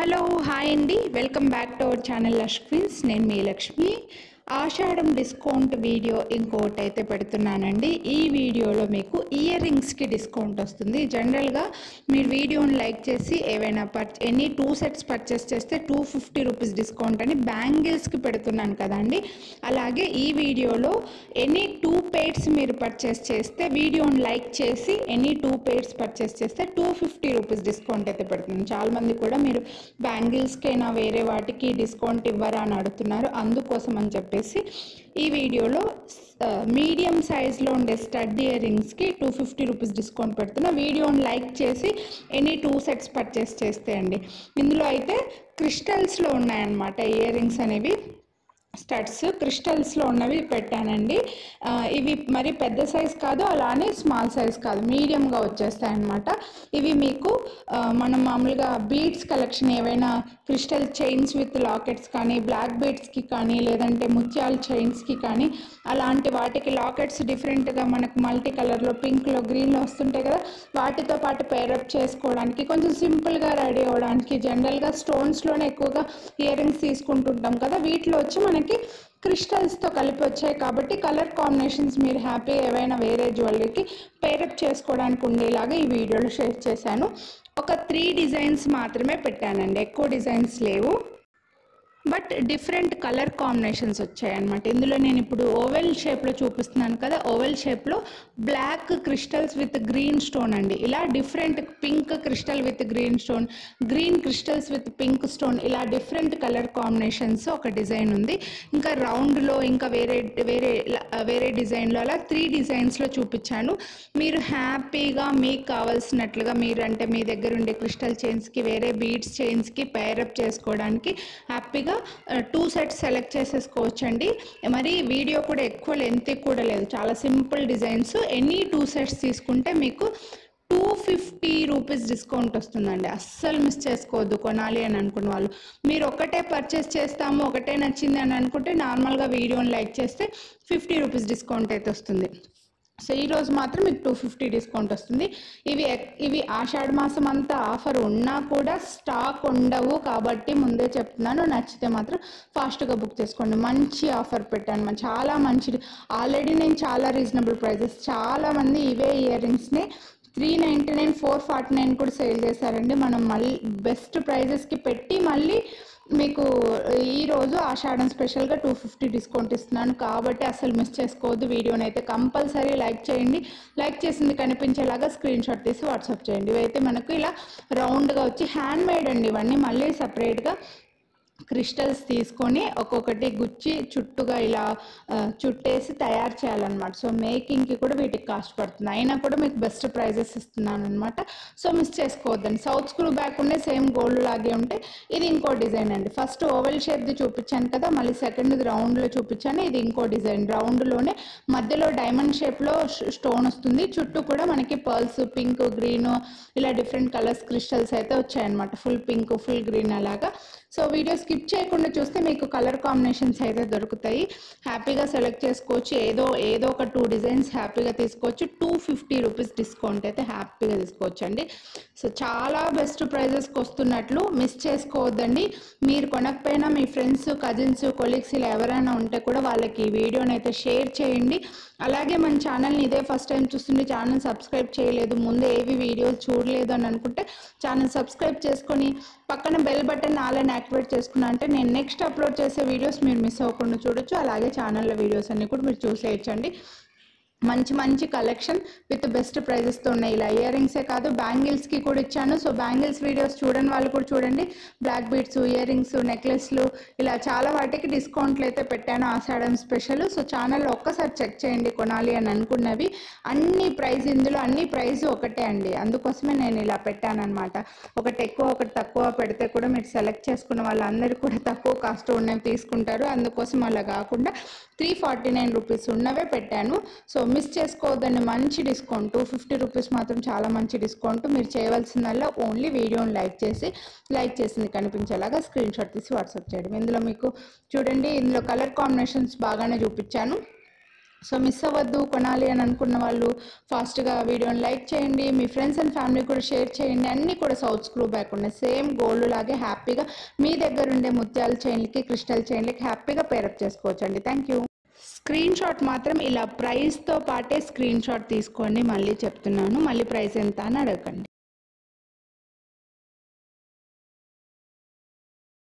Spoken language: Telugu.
హలో హాయ్ అండి, welcome back to our channel Lush Queens. నేను మీ లక్ష్మి. ఆషాఢం డిస్కౌంట్ వీడియో ఇంకోటి అయితే పెడుతున్నానండి. ఈ వీడియోలో మీకు ఇయర్ రింగ్స్కి డిస్కౌంట్ వస్తుంది. జనరల్గా మీరు వీడియోని లైక్ చేసి ఏవైనా ఎనీ 2 సెట్స్ పర్చేస్ చేస్తే 250 రూపీస్ డిస్కౌంట్ అని బ్యాంగిల్స్కి పెడుతున్నాను కదండి. అలాగే ఈ వీడియోలో ఎనీ 2 పెయిర్స్ మీరు పర్చేస్ చేస్తే, వీడియోని లైక్ చేసి ఎనీ 2 పెయిర్స్ పర్చేస్ చేస్తే 250 రూపీస్ డిస్కౌంట్ అయితే పెడుతున్నాను. చాలామంది కూడా మీరు బ్యాంగిల్స్కైనా వేరే వాటికి డిస్కౌంట్ ఇవ్వరా అని అడుగుతున్నారు. అందుకోసం అని చెప్పేసి ఈ వీడియోలో మీడియం సైజ్లో ఉండే స్టడ్ ఇయర్ రింగ్స్కి 250 రూపీస్ డిస్కౌంట్ పెడుతున్నా. వీడియోని లైక్ చేసి ఎనీ 2 సెట్స్ పర్చేస్ చేస్తే అండి. ఇందులో అయితే క్రిస్టల్స్లో ఉన్నాయన్నమాట ఇయర్ రింగ్స్ అనేవి. స్టడ్స్ క్రిస్టల్స్లో ఉన్నవి పెట్టానండి. ఇవి మరి పెద్ద సైజ్ కాదు, అలానే స్మాల్ సైజ్ కాదు, మీడియంగా వచ్చేస్తాయి అన్నమాట. ఇవి మీకు మనం మామూలుగా బీడ్స్ కలెక్షన్ ఏవైనా క్రిస్టల్ చైన్స్ విత్ లాకెట్స్ కానీ, బ్లాక్ బీడ్స్కి కానీ, లేదంటే ముత్యాల చైన్స్కి కానీ, అలాంటి వాటికి లాకెట్స్ డిఫరెంట్గా మనకు మల్టీ కలర్లో, పింక్లో, గ్రీన్లో వస్తుంటాయి కదా, వాటితో పాటు పేరప్ చేసుకోవడానికి, కొంచెం సింపుల్గా రెడీ అవ్వడానికి, జనరల్గా స్టోన్స్లోనే ఎక్కువగా ఇయర్ రింగ్స్ తీసుకుంటుంటాం కదా, వీటిలో వచ్చి మనకి క్రిస్టల్స్తో కలిపి వచ్చాయి కాబట్టి కలర్ కాంబినేషన్స్ మీరు హ్యాపీగా ఏవైనా వేరే జ్యువెలరీకి పేరప్ చేసుకోవడానికి ఉండేలాగా ఈ వీడియోలో షేర్ చేశాను. ఒక 3 డిజైన్స్ మాత్రమే పెట్టానండి, ఎక్కువ డిజైన్స్ లేవు, బట్ డిఫరెంట్ కలర్ కాంబినేషన్స్ వచ్చాయన్నమాట. ఇందులో నేను ఇప్పుడు ఓవెల్ షేప్లో చూపిస్తున్నాను కదా, ఓవెల్ షేప్లో black crystals with green stone అండి. ఇలా different pink crystal with green stone, green crystals with pink stone, ఇలా డిఫరెంట్ కలర్ కాంబినేషన్స్ ఒక డిజైన్ ఉంది. ఇంకా రౌండ్లో, ఇంకా వేరే డిజైన్లో, అలా 3 డిజైన్స్లో చూపించాను. మీరు హ్యాపీగా మీకు కావాల్సినట్లుగా మీరు అంటే మీ దగ్గర ఉండే క్రిస్టల్ చైన్స్కి, వేరే బీడ్స్ చైన్స్కి పేరప్ చేసుకోవడానికి హ్యాపీగా 2 సెట్స్ సెలెక్ట్ చేసేసుకోవచ్చండి. మరి వీడియో కూడా ఎక్కువ లెంత్ కూడా లేదు, చాలా సింపుల్ డిజైన్స్. ఎనీ 2 సెట్స్ తీసుకుంటే మీకు 250 రూపీస్ డిస్కౌంట్ వస్తుందండి. అస్సలు మిస్ చేసుకోవద్దు కొనాలి అని అనుకున్న వాళ్ళు. మీరు ఒకటే పర్చేస్ చేస్తాము, ఒకటే నచ్చింది అని అనుకుంటే నార్మల్గా వీడియోని లైక్ చేస్తే 50 రూపీస్ డిస్కౌంట్ అయితే వస్తుంది. సో ఈరోజు మాత్రం మీకు 250 డిస్కౌంట్ వస్తుంది. ఇవి ఆషాఢ మాసం అంతా ఆఫర్ ఉన్నా కూడా స్టాక్ ఉండవు కాబట్టి ముందే చెప్తున్నాను. నచ్చితే మాత్రం ఫాస్ట్గా బుక్ చేసుకోండి. మంచి ఆఫర్ పెట్టాను, చాలా మంచిది. ఆల్రెడీ నేను చాలా రీజనబుల్ ప్రైజెస్, చాలామంది ఇవే ఇయర్ రింగ్స్ని 399, 449 కూడా సేల్ చేశారండి. మనం మళ్ళీ బెస్ట్ ప్రైజెస్కి పెట్టి మళ్ళీ మీకు ఈరోజు ఆషాఢం స్పెషల్గా 250 డిస్కౌంట్ ఇస్తున్నాను కాబట్టి అసలు మిస్ చేసుకోవద్దు. వీడియోని అయితే కంపల్సరీ లైక్ చేయండి. లైక్ చేసింది కనిపించేలాగా స్క్రీన్ షాట్ తీసి వాట్సాప్ చేయండి. ఇవైతే మనకు ఇలా రౌండ్గా వచ్చి హ్యాండ్ మేడ్ అండి. ఇవన్నీ మళ్ళీ సపరేట్గా క్రిస్టల్స్ తీసుకొని ఒక్కొక్కటి గుచ్చి చుట్టుగా ఇలా చుట్టేసి తయారు చేయాలన్నమాట. సో మేకింగ్కి కూడా వీటికి కాస్ట్ పడుతుంది, అయినా కూడా మీకు బెస్ట్ ప్రైజెస్ ఇస్తున్నాను అనమాట. సో మిస్ చేసుకోవద్దండి. సౌత్ స్క్రూ బ్యాక్ ఉండే సేమ్ గోల్డ్ లాగే ఉంటే ఇది ఇంకో డిజైన్ అండి. ఫస్ట్ ఓవెల్ షేప్ది చూపించాను కదా, మళ్ళీ సెకండ్ది రౌండ్లో చూపించాను. ఇది ఇంకో డిజైన్, రౌండ్లోనే మధ్యలో డైమండ్ షేప్లో స్టోన్ వస్తుంది, చుట్టూ కూడా మనకి పర్ల్స్, పింక్, గ్రీన్, ఇలా డిఫరెంట్ కలర్స్ క్రిస్టల్స్ అయితే వచ్చాయన్నమాట. ఫుల్ పింక్, ఫుల్ గ్రీన్ అలాగా. సో వీడియో స్కిప్ చేయకుండా చూస్తే మీకు కలర్ కాంబినేషన్స్ అయితే దొరుకుతాయి. హ్యాపీగా సెలెక్ట్ చేసుకోవచ్చు. ఏదో ఒక 2 డిజైన్స్ హ్యాపీగా తీసుకోవచ్చు. 250 రూపీస్ డిస్కౌంట్ అయితే హ్యాపీగా తీసుకోవచ్చు అండి. సో చాలా బెస్ట్ ప్రైజెస్కి వస్తున్నట్లు మిస్ చేసుకోవద్దండి. మీరు కొనకపోయినా మీ ఫ్రెండ్స్, కజిన్స్, కొలీగ్స్ ఇలా ఎవరైనా ఉంటే కూడా వాళ్ళకి ఈ వీడియోని అయితే షేర్ చేయండి. అలాగే మన ఛానల్ని ఇదే ఫస్ట్ టైం చూస్తుంటే ఛానల్ సబ్స్క్రైబ్ చేయలేదు, ముందు ఏవి వీడియోస్ చూడలేదు అని అనుకుంటే ఛానల్ సబ్స్క్రైబ్ చేసుకొని పక్కన బెల్ బటన్ ఆలని యాక్టివేట్ చేసుకున్నా అంటే నేను నెక్స్ట్ అప్లోడ్ చేసే వీడియోస్ మీరు మిస్ అవ్వకుండా చూడొచ్చు. అలాగే ఛానల్లో వీడియోస్ అన్ని కూడా మీరు చూసేయచ్చండి. మంచి కలెక్షన్ విత్ బెస్ట్ ప్రైజెస్తో ఉన్నాయి. ఇలా ఇయర్ రింగ్సే కాదు, బ్యాంగిల్స్కి కూడా ఇచ్చాను. సో బ్యాంగిల్స్ వీడియోస్ చూడని వాళ్ళు కూడా చూడండి. బ్లాక్ బీడ్స్, ఇయర్ రింగ్స్, నెక్లెస్లు, ఇలా చాలా వాటికి డిస్కౌంట్లు అయితే పెట్టాను ఆషాఢం స్పెషల్. సో ఛానల్లో ఒక్కసారి చెక్ చేయండి కొనాలి అని అనుకున్నవి. ఇందులో అన్ని ప్రైస్ ఒకటే అండి, అందుకోసమే నేను ఇలా పెట్టాను అనమాట. ఒకటి ఎక్కువ ఒకటి తక్కువ పెడితే కూడా మీరు సెలెక్ట్ చేసుకున్న వాళ్ళందరూ కూడా తక్కువ కాస్ట్ ఉన్నవి తీసుకుంటారు. అందుకోసం అలా కాకుండా 349 రూపీస్ ఉన్నవే పెట్టాను. సో మిస్ చేసుకోవద్దండి, మంచి డిస్కౌంట్. 250 రూపీస్ మాత్రం చాలా మంచి డిస్కౌంట్. మీరు చేయవలసిందల్లా ఓన్లీ వీడియోని లైక్ చేసింది కనిపించేలాగా స్క్రీన్ షాట్ తీసి వాట్సాప్ చేయడం. ఇందులో మీకు చూడండి, ఇందులో కలర్ కాంబినేషన్స్ బాగానే చూపించాను. సో మిస్ అవ్వద్దు, కొనాలి అని అనుకున్న వాళ్ళు ఫాస్ట్గా వీడియోని లైక్ చేయండి, మీ ఫ్రెండ్స్ అండ్ ఫ్యామిలీ కూడా షేర్ చేయండి. అన్నీ కూడా సౌత్ స్క్రూ బ్యాక్ ఉన్నాయి, సేమ్ గోల్డ్ లాగే హ్యాపీగా మీ దగ్గర ఉండే ముత్యాల చైన్లకి క్రిస్టల్ చైన్లకి హ్యాపీగా పేరప్ చేసుకోవచ్చు అండి. Thank you. స్క్రీన్ షాట్ మాత్రం ఇలా ప్రైస్తో పాటే స్క్రీన్ షాట్ తీసుకోండి. మళ్ళీ చెప్తున్నాను, మళ్ళీ ప్రైస్ ఎంత అని అడగండి.